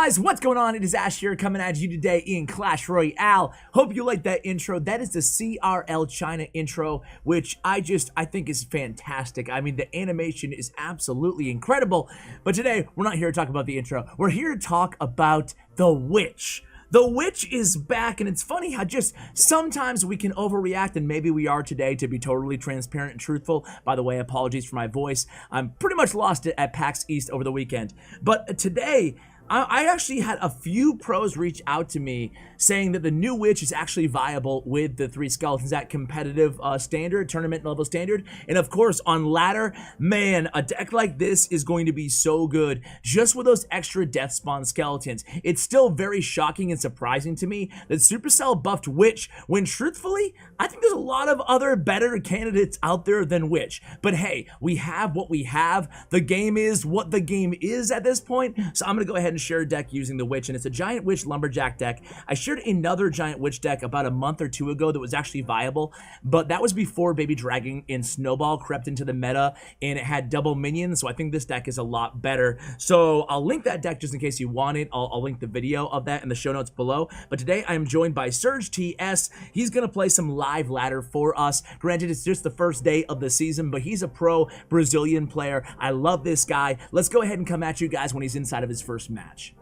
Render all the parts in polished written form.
guys, what's going on? It is Ash here coming at you today in Clash Royale. Hope you like that intro. That is the CRL China intro, which I think is fantastic. I mean, the animation is absolutely incredible. But today, we're not here to talk about the intro. We're here to talk about the Witch. The Witch is back, and it's funny how just sometimes we can overreact, and maybe we are today, to be totally transparent and truthful. By the way, apologies for my voice. I'm pretty much lost it at PAX East over the weekend. But today, I actually had a few pros reach out to me saying that the new Witch is actually viable with the 3 skeletons at competitive standard, tournament level standard. And of course, on ladder, man, a deck like this is going to be so good just with those extra death spawn skeletons. It's still very shocking and surprising to me that Supercell buffed Witch when truthfully, I think there's a lot of other better candidates out there than Witch. But hey, we have what we have. The game is what the game is at this point. So I'm gonna go ahead and share a deck using the Witch, and it's a Giant Witch Lumberjack deck. I shared another Giant Witch deck about a month or two ago that was actually viable, but that was before Baby Dragon and Snowball crept into the meta, and it had double minions, so I think this deck is a lot better. So I'll link that deck just in case you want it. I'll link the video of that in the show notes below. But today I am joined by Surg TS. He's gonna play some live ladder for us. Granted, it's just the first day of the season, but he's a pro Brazilian player. I love this guy. Let's go ahead and come at you guys when he's inside of his first match.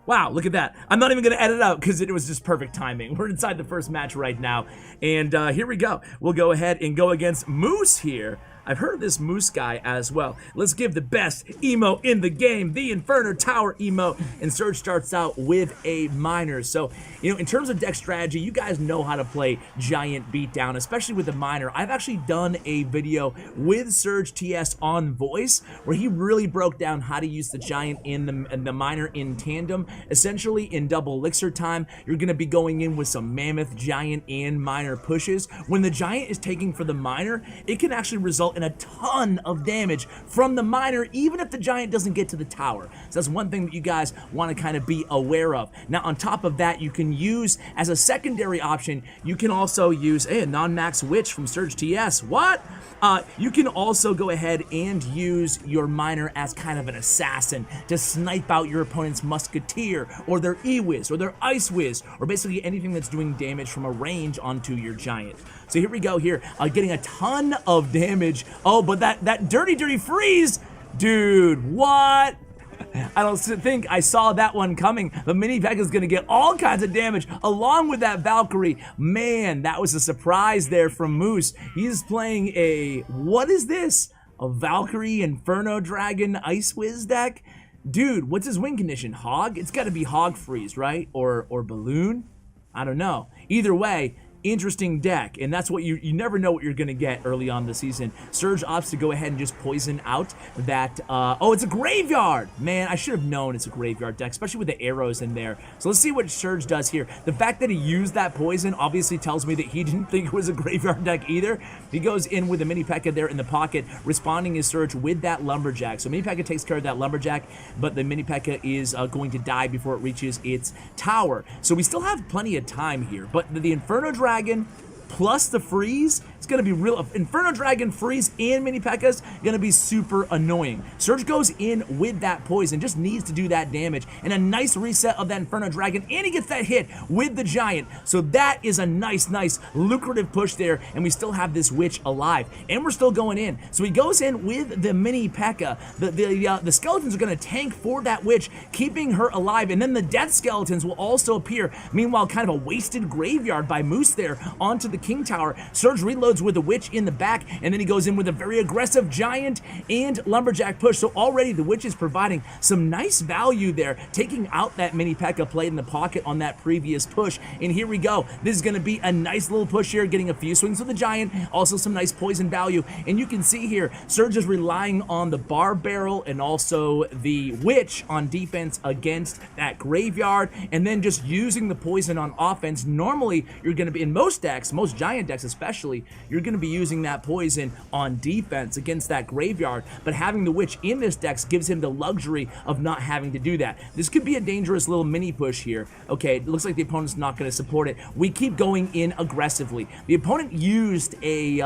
Wow, look at that. I'm not even going to edit out because it was just perfect timing. We're inside the first match right now. And here we go. We'll go ahead and go against Moose here. I've heard of this Moose guy as well. Let's give the best emo in the game, the Inferno Tower emo. And Surg starts out with a Miner. So, you know, in terms of deck strategy, you guys know how to play Giant Beatdown, especially with the Miner. I've actually done a video with Surg TS on voice where he really broke down how to use the Giant and the Miner in tandem. Essentially, in double elixir time, you're going to be going in with some Mammoth, Giant, and Miner pushes. When the Giant is taking for the Miner, it can actually result in a ton of damage from the Miner, even if the Giant doesn't get to the tower. So that's one thing that you guys want to kind of be aware of. Now, on top of that, you can use, as a secondary option, you can also use a non-max Witch from Surg TS. What? You can also go ahead and use your Miner as kind of an assassin to snipe out your opponent's Musketeer, or their E-Wiz, or their Ice Wiz, or basically anything that's doing damage from a range onto your Giant. So here we go here, getting a ton of damage. Oh, but that dirty freeze, dude, what? I don't think I saw that one coming. The mini pack is going to get all kinds of damage along with that Valkyrie. Man, that was a surprise there from Moose. He's playing a, what is this? A Valkyrie Inferno Dragon Ice Wiz deck? Dude, what's his win condition? Hog? It's got to be Hog Freeze, right? Or Balloon? I don't know. Either way, interesting deck, and that's what you never know what you're gonna get early on the season. Surg opts to go ahead and just poison out that oh, it's a graveyard. Man, I should have known it's a graveyard deck, especially with the arrows in there. So let's see what Surg does here. The fact that he used that poison obviously tells me that he didn't think it was a graveyard deck either. He goes in with a mini P.E.K.K.A there in the pocket, responding his Surg with that Lumberjack. So mini P.E.K.K.A takes care of that Lumberjack, but the mini P.E.K.K.A is going to die before it reaches its tower. So we still have plenty of time here, but the Inferno Dragon plus the freeze, it's gonna be real. Inferno Dragon freeze and mini P.E.K.K.A's gonna be super annoying. Surg goes in with that poison, just needs to do that damage, and a nice reset of that Inferno Dragon, and he gets that hit with the Giant. So that is a nice lucrative push there, and we still have this Witch alive, and we're still going in. So he goes in with the mini P.E.K.K.A. The skeletons are gonna tank for that Witch, keeping her alive, and then the death skeletons will also appear. Meanwhile, kind of a wasted graveyard by Moose there onto the King Tower. Surg reloads with a Witch in the back, and then he goes in with a very aggressive Giant and Lumberjack push. So already the Witch is providing some nice value there, taking out that mini P.E.K.K.A played in the pocket on that previous push. And here we go. This is going to be a nice little push here, getting a few swings with the Giant, also some nice poison value. And you can see here, Surg is relying on the Bar Barrel and also the Witch on defense against that graveyard, and then just using the poison on offense. Normally, you're going to be, in most decks, most most giant decks especially, you're going to be using that poison on defense against that graveyard, but having the Witch in this deck gives him the luxury of not having to do that. This could be a dangerous little mini push here. Okay, it looks like the opponent's not going to support it. We keep going in aggressively. The opponent used a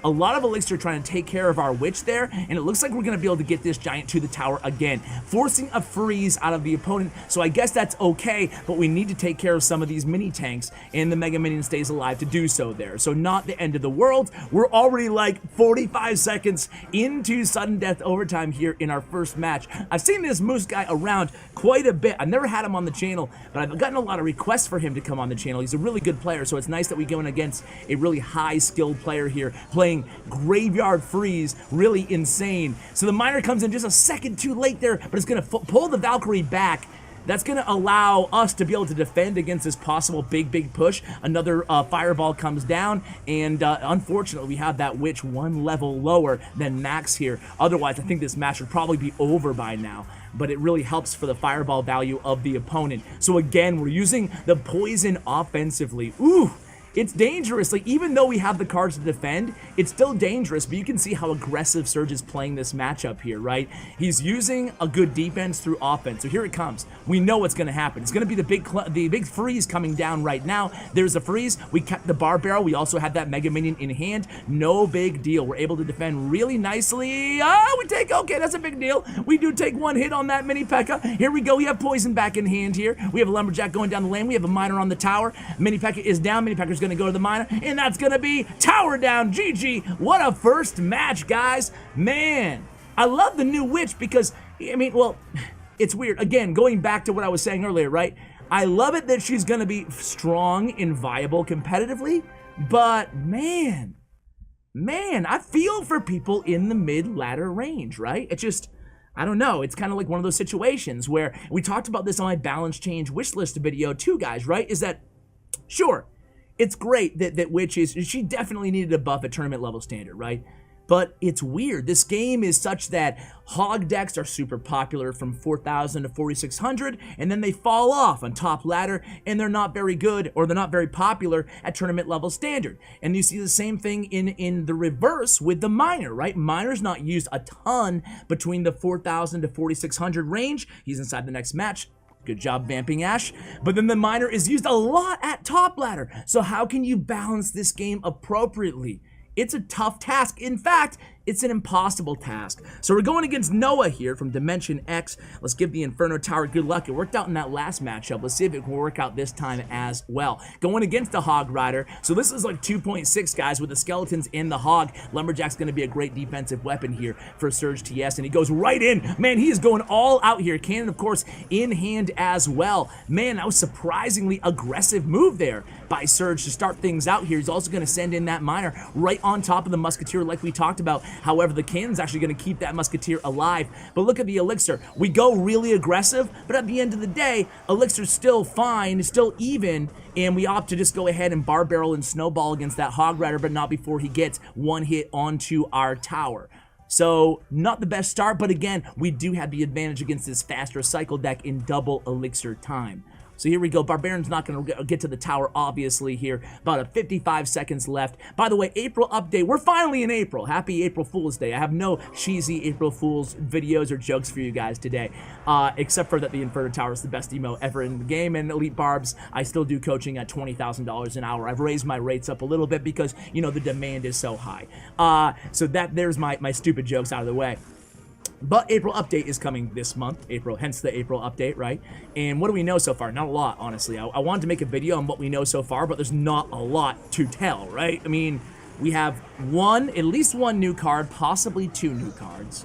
lot of elixir trying to take care of our Witch there, and it looks like we're going to be able to get this giant to the tower again, forcing a freeze out of the opponent. So I guess that's okay, but we need to take care of some of these mini tanks, and the Mega Minion stays alive to do so there. So not the end of the world. We're already like 45 seconds into sudden death overtime here in our first match. I've seen this Moose guy around quite a bit. I've never had him on the channel, but I've gotten a lot of requests for him to come on the channel. He's a really good player, so it's nice that we go in against a really high-skilled player here, playing Graveyard Freeze, really insane. So the Miner comes in just a second too late there, but it's going to pull the Valkyrie back. That's going to allow us to be able to defend against this possible big push. Another fireball comes down, and unfortunately, we have that Witch one level lower than Max here. Otherwise, I think this match would probably be over by now, but it really helps for the fireball value of the opponent. So again, we're using the poison offensively. Ooh! It's dangerous. Like, even though we have the cards to defend, it's still dangerous, but you can see how aggressive Surg is playing this matchup here, right? He's using a good defense through offense. So here it comes. We know what's going to happen. It's going to be the big freeze coming down right now. There's a freeze. We kept the bar barrel. We also had that Mega Minion in hand. No big deal. We're able to defend really nicely. Okay, that's a big deal. We do take one hit on that mini P.E.K.K.A. Here we go. We have poison back in hand here. We have a Lumberjack going down the lane. We have a Miner on the tower. Mini P.E.K.K.A. is down. Mini P.E.K.K.A. going to go to the Miner, and that's going to be tower down. GG. What a first match, guys. Man, I love the new Witch because, I mean, well, it's weird. Again, going back to what I was saying earlier, right? I love it that she's going to be strong and viable competitively, but man, I feel for people in the mid-ladder range, right? It just, I don't know. It's kind of like one of those situations where we talked about this on my balance change wish list video too, guys, right? Is that, sure, it's great that Witch she definitely needed a buff at tournament level standard, right? But it's weird. This game is such that hog decks are super popular from 4,000 to 4,600, and then they fall off on top ladder, and they're not very good, or they're not very popular at tournament level standard. And you see the same thing in the reverse with the Miner, right? Miner's not used a ton between the 4,000 to 4,600 range. He's inside the next match. Good job vamping Ash. But then the Miner is used a lot at top ladder. So how can you balance this game appropriately? It's a tough task. In fact, it's an impossible task. So we're going against Noah here from Dimension X. Let's give the Inferno Tower good luck. It worked out in that last matchup. Let's see if it can work out this time as well. Going against the Hog Rider. So this is like 2.6, guys, with the skeletons in the Hog. Lumberjack's going to be a great defensive weapon here for Surg TS, and he goes right in. Man, he is going all out here. Cannon, of course, in hand as well. Man, that was surprisingly aggressive move there by Surg to start things out here. He's also going to send in that Miner right on top of the Musketeer like we talked about. However, the Cannon's actually going to keep that Musketeer alive. But look at the Elixir. We go really aggressive, but at the end of the day, Elixir's still fine, still even, and we opt to just go ahead and bar barrel and snowball against that Hog Rider, but not before he gets one hit onto our tower. So, not the best start, but again, we do have the advantage against this faster cycle deck in double Elixir time. So here we go. Barbarian's not going to get to the tower, obviously, here. About 55 seconds left. By the way, April update. We're finally in April. Happy April Fool's Day. I have no cheesy April Fool's videos or jokes for you guys today, except for that the Inferno Tower is the best emo ever in the game, and Elite Barbs, I still do coaching at $20,000 an hour. I've raised my rates up a little bit because, you know, the demand is so high. So there's my stupid jokes out of the way. But April update is coming this month, April, hence the April update, right? And what do we know so far? Not a lot, honestly. I wanted to make a video on what we know so far, but there's not a lot to tell, right? I mean, we have at least one new card, possibly two new cards,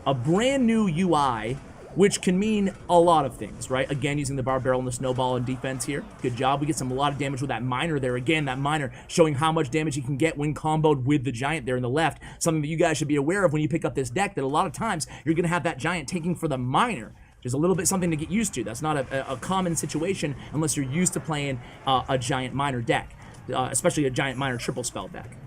a brand new UI, which can mean a lot of things, right? Again, using the bar barrel and the snowball in defense here. Good job. We get a lot of damage with that Miner there. Again, that Miner showing how much damage he can get when comboed with the Giant there in the left. Something that you guys should be aware of when you pick up this deck, that a lot of times you're going to have that Giant taking for the Miner. Just a little bit something to get used to. That's not a common situation unless you're used to playing a Giant Miner deck, especially a Giant Miner triple spell deck.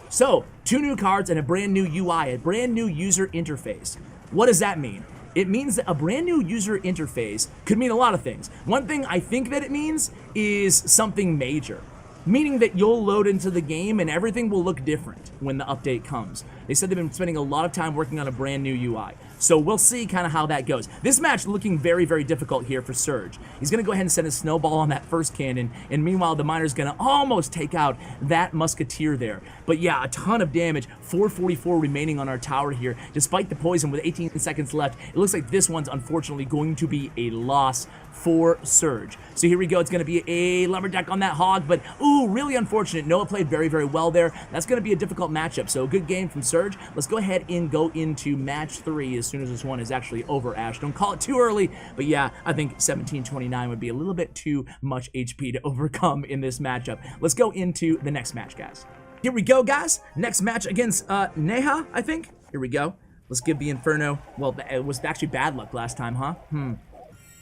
So, two new cards and a brand new UI, a brand new user interface. What does that mean? It means that a brand new user interface could mean a lot of things. One thing I think that it means is something major. meaning that you'll load into the game and everything will look different when the update comes. They said they've been spending a lot of time working on a brand new UI. So we'll see kind of how that goes. This match looking very, very difficult here for Surg. He's going to go ahead and send a snowball on that first cannon, and meanwhile the miner's going to almost take out that musketeer there. But yeah, a ton of damage. 444 remaining on our tower here. Despite the poison with 18 seconds left, it looks like this one's unfortunately going to be a loss for Surg. So here we go. It's going to be a lumberjack on that hog, but ooh, really unfortunate. Noah played very, very well there. That's going to be a difficult matchup. So a good game from Surg. Let's go ahead and go into match 3 as soon as this one is actually over, Ash. Don't call it too early, but yeah, I think 1729 would be a little bit too much HP to overcome in this matchup. Let's go into the next match, guys. Here we go, guys. Next match against Neha, I think. Here we go. Let's give the Inferno. Well, it was actually bad luck last time, huh?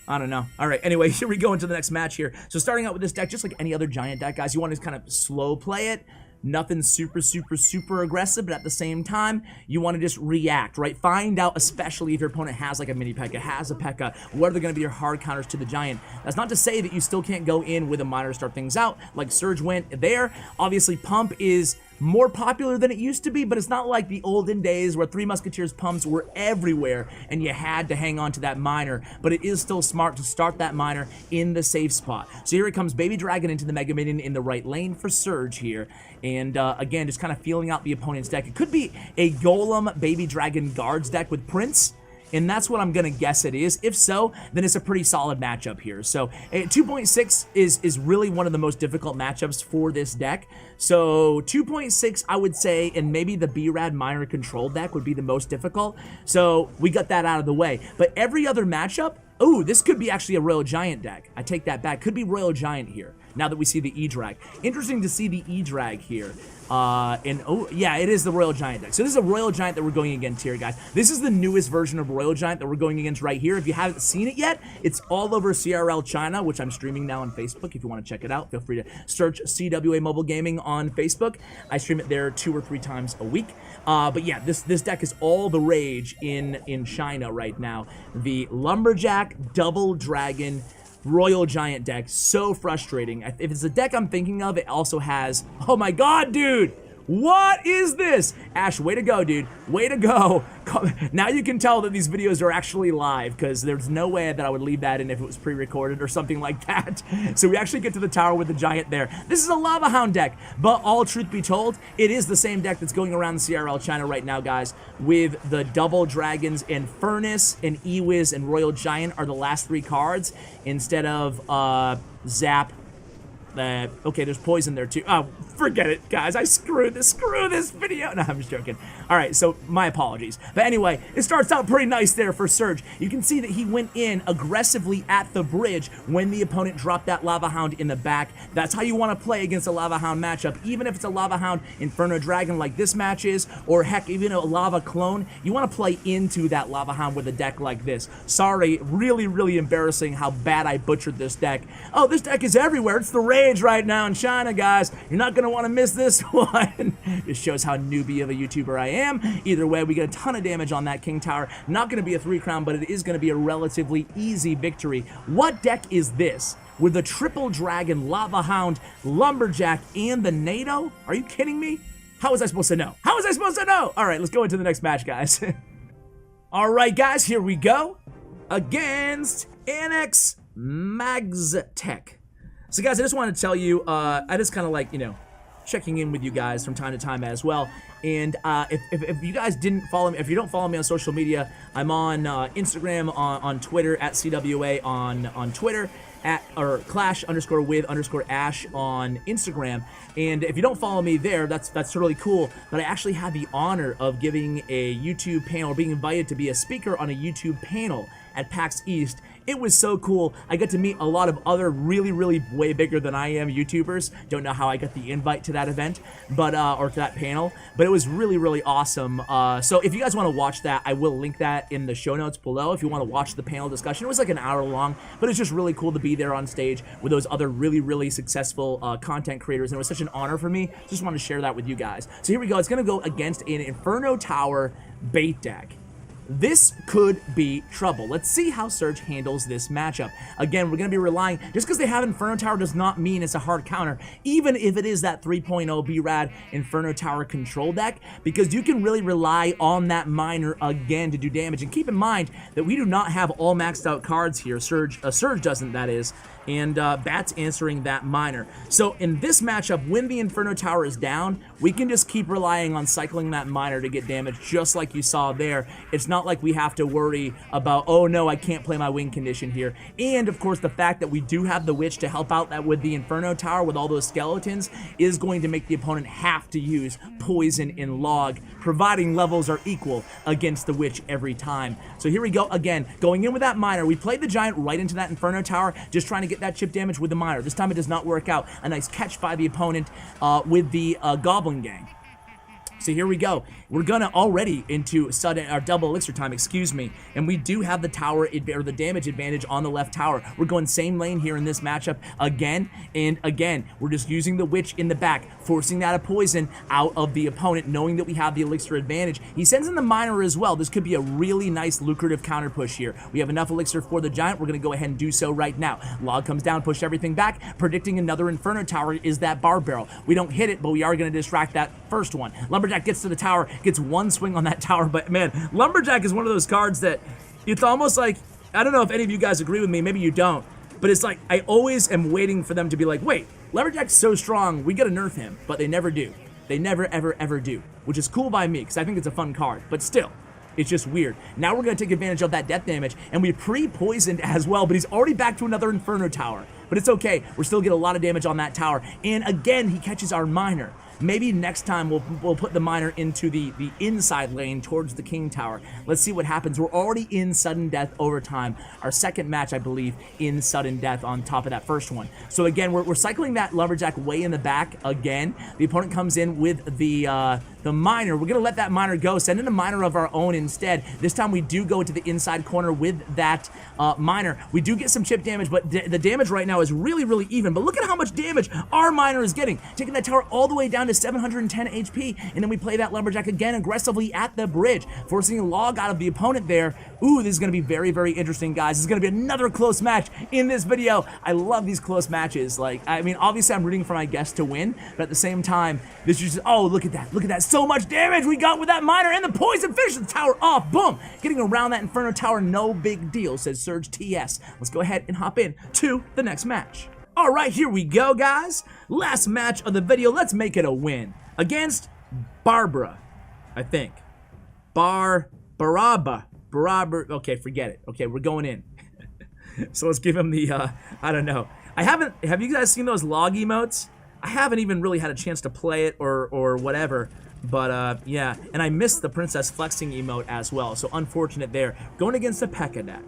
I don't know. All right, anyway, here we go into the next match here. So starting out with this deck, just like any other giant deck, guys, you want to kind of slow play it. Nothing super, super, super aggressive, but at the same time, you want to just react, right? Find out, especially if your opponent has like a mini P.E.K.K.A, has a P.E.K.K.A, what are they going to be your hard counters to the giant? That's not to say that you still can't go in with a miner to start things out, like Surg went there. Obviously, Pump is more popular than it used to be, but it's not like the olden days where Three Musketeers pumps were everywhere and you had to hang on to that miner, but it is still smart to start that miner in the safe spot. So here it comes, Baby Dragon into the Mega Minion in the right lane for Surg here, and again, just kind of feeling out the opponent's deck. It could be a Golem Baby Dragon Guards deck with Prince, and that's what I'm going to guess it is. If so, then it's a pretty solid matchup here. So 2.6 is really one of the most difficult matchups for this deck. So 2.6, I would say, and maybe the B-Rad Miner Control deck would be the most difficult. So we got that out of the way. But every other matchup, ooh, this could be actually a Royal Giant deck. I take that back. Could be Royal Giant here, now that we see the E-Drag. Interesting to see the E-Drag here. And oh, yeah, it is the Royal Giant deck. So this is a Royal Giant that we're going against here, guys. This is the newest version of Royal Giant that we're going against right here. If you haven't seen it yet, it's all over CRL China, which I'm streaming now on Facebook. If you want to check it out, feel free to search CWA Mobile Gaming on Facebook. I stream it there 2 or 3 times a week. But yeah, this deck is all the rage in China right now. The Lumberjack Double Dragon Royal Giant deck, so frustrating. If it's a deck I'm thinking of, it also has, oh my god, dude, what is this? Ash, way to go, dude, way to go. Now you can tell that these videos are actually live, because there's no way that I would leave that in if it was pre-recorded or something like that. So we actually get to the tower with the giant there. This is a Lava Hound deck, but all truth be told, it is the same deck that's going around the CRL China right now, guys, with the Double Dragons and Furnace and Ewiz and Royal Giant are the last 3 cards, instead of Zap. Okay, there's poison there too. Oh, forget it, guys. I screw this video. No, I'm just joking. All right, so my apologies. But anyway, it starts out pretty nice there for Surg. You can see that he went in aggressively at the bridge when the opponent dropped that Lava Hound in the back. That's how you want to play against a Lava Hound matchup. Even if it's a Lava Hound Inferno Dragon like this match is, or heck, even a Lava Clone, you want to play into that Lava Hound with a deck like this. Sorry, really, really embarrassing how bad I butchered this deck. Oh, this deck is everywhere. It's the rage right now in China, guys. You're not going to want to miss this one. This shows how newbie of a YouTuber I am. Either way, we get a ton of damage on that King Tower. Not going to be a 3-crown, but it is going to be a relatively easy victory. What deck is this? With the Triple Dragon, Lava Hound, Lumberjack, and the NATO? Are you kidding me? How was I supposed to know? How was I supposed to know? All right, let's go into the next match, guys. All right, guys, here we go. Against Annex Magstech. So guys, I just wanted to tell you, I just kind of like, you know, checking in with you guys from time to time as well. And if you guys didn't follow me, if you don't follow me on social media, I'm on Instagram, on Twitter, at CWA on Twitter, or Clash_with_Ash on Instagram. And if you don't follow me there, that's really cool. But I actually had the honor of giving a YouTube panel, being invited to be a speaker on a YouTube panel at PAX East. It was so cool. I got to meet a lot of other really, really way bigger than I am YouTubers. Don't know how I got the invite to that event, but or to that panel, but it was really, really awesome. So if you guys want to watch that, I will link that in the show notes below if you want to watch the panel discussion. It was like an hour long, but it's just really cool to be there on stage with those other really, really successful content creators, and it was such an honor for me. Just want to share that with you guys. So here we go. It's going to go against an Inferno Tower bait deck. this could be trouble. Let's see how Surg handles this matchup. Again, we're going to be relying, just because they have Inferno Tower does not mean it's a hard counter, even if it is that 3.0 B-Rad Inferno Tower control deck, because you can really rely on that miner again to do damage. And keep in mind that we do not have all maxed out cards here. Surg doesn't, that is. And Bat's answering that miner. So in this matchup, when the Inferno Tower is down, we can just keep relying on cycling that miner to get damage, just like you saw there. It's not like we have to worry about, oh no, I can't play my win condition here. And of course, the fact that we do have the Witch to help out that with the Inferno Tower with all those skeletons is going to make the opponent have to use poison and log, providing levels are equal against the Witch every time. So here we go again, going in with that miner. We played the Giant right into that Inferno Tower, just trying to get that chip damage with the miner. This time it does not work out. A nice catch by the opponent with the Goblin Gang. So here we go. We're gonna already into sudden or double elixir time, excuse me, and we do have the tower or the damage advantage on the left tower. We're going same lane here in this matchup again and again. We're just using the Witch in the back, forcing that a poison out of the opponent, knowing that we have the elixir advantage. He sends in the miner as well. This could be a really nice lucrative counter push here. We have enough elixir for the Giant. We're gonna go ahead and do so right now. Log comes down, push everything back, predicting another Inferno Tower is that bar barrel. We don't hit it, but we are gonna distract that first one. Lumberjack gets to the tower, gets one swing on that tower, but man, Lumberjack is one of those cards that it's almost like, I don't know if any of you guys agree with me, maybe you don't, but it's like I always am waiting for them to be like, wait, Lumberjack's so strong, we gotta nerf him, but they never do. They never, ever, ever do, which is cool by me, because I think it's a fun card, but still, it's just weird. Now we're going to take advantage of that death damage, and we pre-poisoned as well, but he's already back to another Inferno Tower. But it's okay. We're still getting a lot of damage on that tower. And again, he catches our miner. Maybe next time we'll put the miner into the inside lane towards the King Tower. Let's see what happens. We're already in sudden death overtime. Our second match, I believe, in sudden death on top of that first one. So again, we're cycling that Lumberjack way in the back again. The opponent comes in with the miner. We're going to let that miner go, send in a miner of our own instead. This time we do go to the inside corner with that miner. We do get some chip damage, but the damage right now is really, really even. But look at how much damage our miner is getting, taking that tower all the way down to 710 HP, and then we play that Lumberjack again aggressively at the bridge, forcing a log out of the opponent there. Ooh, this is going to be very, very interesting, guys. This is going to be another close match in this video. I love these close matches. Like, I mean, obviously I'm rooting for my guests to win, but at the same time, this is just, oh, look at that. Look at that. So much damage we got with that miner, and the poison finishes the tower off. Boom. Getting around that Inferno Tower, no big deal, says Surg TS. Let's go ahead and hop in to the next match. All right, here we go, guys. Last match of the video. Let's make it a win against Barbara, I think. Baraba. Okay, forget it. Okay, we're going in. So let's give him the, I don't know. Have you guys seen those log emotes? I haven't even really had a chance to play it or whatever. But, yeah. And I missed the Princess Flexing emote as well. So unfortunate there. Going against the P.E.K.K.A deck.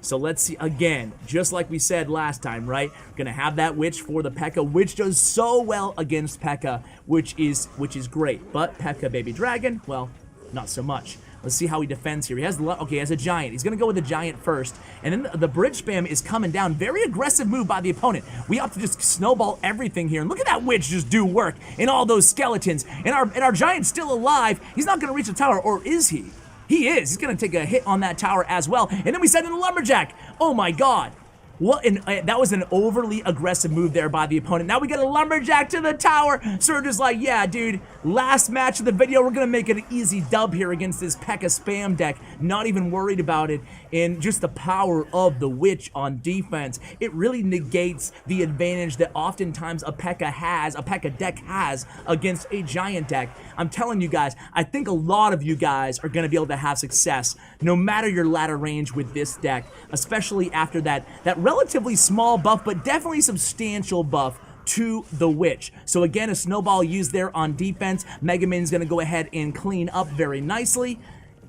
So let's see, again, just like we said last time, right? Gonna have that Witch for the P.E.K.K.A, which does so well against P.E.K.K.A, which is great. But P.E.K.K.A Baby Dragon, well, not so much. Let's see how he defends here. He has he has a Giant. He's gonna go with the Giant first, and then the bridge spam is coming down. Very aggressive move by the opponent. We have to just snowball everything here, and look at that Witch just do work and all those skeletons. And our Giant's still alive. He's not gonna reach the tower, or is he? He is. He's going to take a hit on that tower as well. And then we send in the Lumberjack. Oh my god. What that was an overly aggressive move there by the opponent. Now we get a Lumberjack to the tower. Surg is like, yeah, dude, last match of the video, we're going to make it an easy dub here against this P.E.K.K.A spam deck. Not even worried about it. And just the power of the Witch on defense. It really negates the advantage that oftentimes a P.E.K.K.A deck has against a Giant deck. I'm telling you guys, I think a lot of you guys are going to be able to have success no matter your ladder range with this deck, especially after that relatively small buff, but definitely substantial buff to the Witch. So again, a snowball used there on defense. Mega Minion's gonna go ahead and clean up very nicely.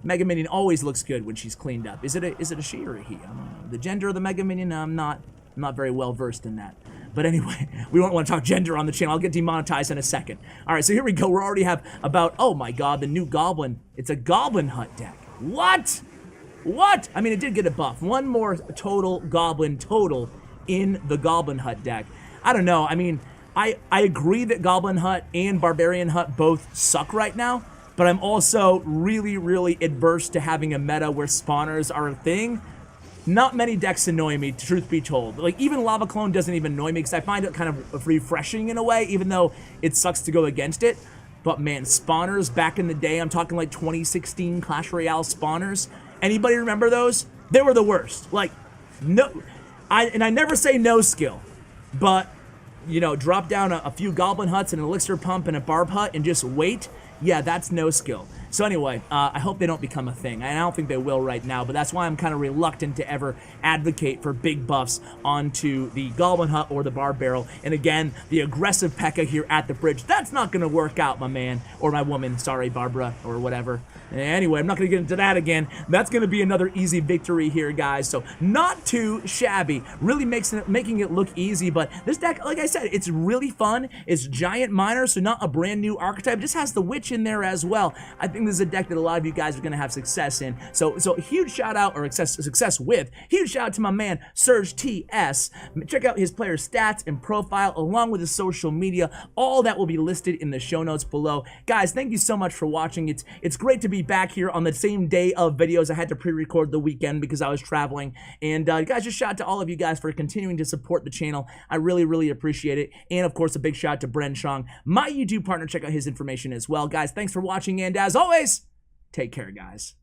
Mega Minion always looks good when she's cleaned up. Is it a she or a he? I don't know. The gender of the Mega Minion, I'm not very well versed in that. But anyway, we don't want to talk gender on the channel. I'll get demonetized in a second. All right, so here we go. We already have about, oh my god, the new Goblin. It's a Goblin Hut deck. What? What? I mean, it did get a buff. One more total Goblin total in the Goblin Hut deck. I don't know. I mean, I agree that Goblin Hut and Barbarian Hut both suck right now, but I'm also really, really adverse to having a meta where spawners are a thing. Not many decks annoy me, truth be told. Like, even Lava Clone doesn't even annoy me because I find it kind of refreshing in a way, even though it sucks to go against it. But man, spawners back in the day, I'm talking like 2016 Clash Royale spawners. Anybody remember those? They were the worst. Like, no, I never say no skill, but, you know, drop down a few Goblin Huts and an Elixir Pump and a Barb Hut and just wait. Yeah, that's no skill. So anyway, I hope they don't become a thing. I don't think they will right now, but that's why I'm kind of reluctant to ever advocate for big buffs onto the Goblin Hut or the Barb Barrel. And again, the aggressive P.E.K.K.A. here at the bridge, that's not going to work out, my man, or my woman, sorry, Barbara, or whatever. Anyway, I'm not going to get into that again. That's going to be another easy victory here, guys. So not too shabby. Really making it look easy, but this deck, like I said, it's really fun. It's giant miner, so not a brand new archetype. It just has the Witch in there as well. I think this is a deck that a lot of you guys are going to have success in. So huge shout out, or success with. Huge shout out to my man, Surg TS. Check out his player stats and profile along with his social media. All that will be listed in the show notes below. Guys, thank you so much for watching. It's great to be back here on the same day of videos. I had to pre-record the weekend because I was traveling. And guys, just shout out to all of you guys for continuing to support the channel. I really, really appreciate it. And of course, a big shout out to Bren Chong, my YouTube partner. Check out his information as well. Guys, thanks for watching. And as always, take care, guys.